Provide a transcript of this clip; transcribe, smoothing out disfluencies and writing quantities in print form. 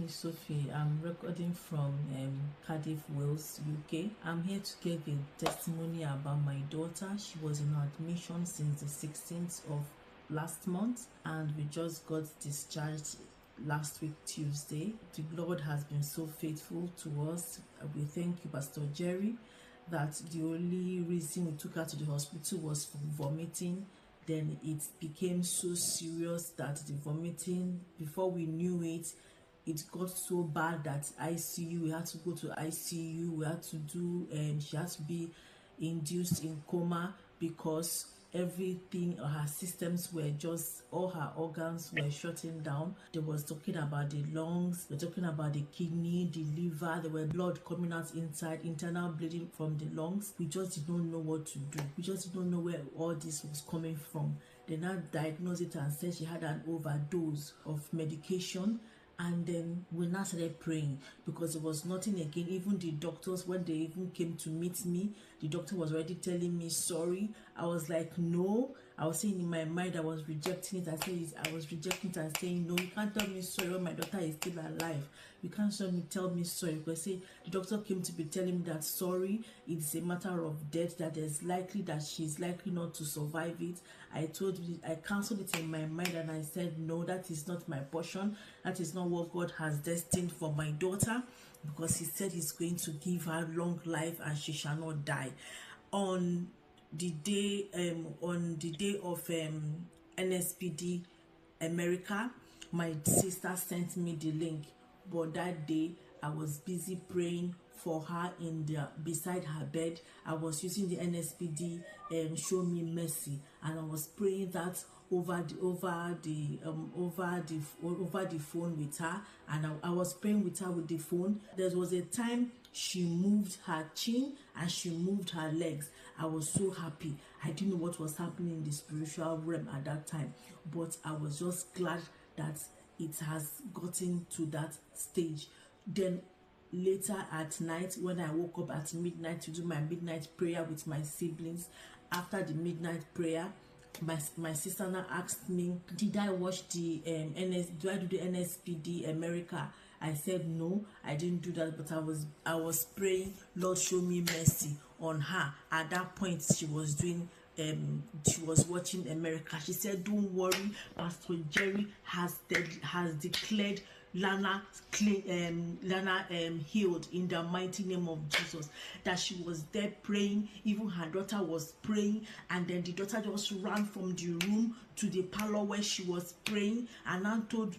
is Sophie. I'm recording from Cardiff, Wales, UK. I'm here to give a testimony about my daughter. She was in admission since the 16th of last month, and we just got discharged last week, Tuesday. The Lord has been so faithful to us. We thank you, Pastor Jerry, that the only reason we took her to the hospital was for vomiting. Then it became so serious that the vomiting, before we knew it, it got so bad that ICU, we had to go to ICU, we had to do, she had to be induced in coma because everything, her systems were just, all her organs were shutting down. They was talking about the lungs, they're talking about the kidney, the liver, there were blood coming out inside, internal bleeding from the lungs. We just did not know what to do. We just did not know where all this was coming from. They now diagnosed it and said she had an overdose of medication. And then we now started praying because there was nothing again. Even the doctors, when they even came to meet me, the doctor was already telling me sorry. I was like, no. I was saying in my mind, I was rejecting it. I was rejecting it and saying, no, you can't tell me sorry when my daughter is still alive. You can't tell me sorry, because say the doctor came to be telling me that sorry, it's a matter of death, that there's likely that she's likely not to survive it. I cancelled it in my mind and I said, no, that is not my portion. That is not what God has destined for my daughter, because He said He's going to give her long life and she shall not die. On the day of NSPD America, my sister sent me the link, but that day I was busy praying for her beside her bed. I was using the NSPD Show Me Mercy, and I was praying that over the phone with her, and I was praying with her with the phone. There was a time she moved her chin and she moved her legs. I was so happy. I didn't know what was happening in the spiritual realm at that time, but I was just glad that it has gotten to that stage. Then later at night, when I woke up at midnight to do my midnight prayer with my siblings, after the midnight prayer, my sister now asked me, did I watch the do I do the NSPD America? I said no, I didn't do that, but I was praying, Lord, show me mercy on her. At that point, she was watching America. She said, don't worry, Pastor Jerry has declared Lana healed in the mighty name of Jesus. That she was there praying, even her daughter was praying, and then the daughter just ran from the room to the parlor where she was praying and now told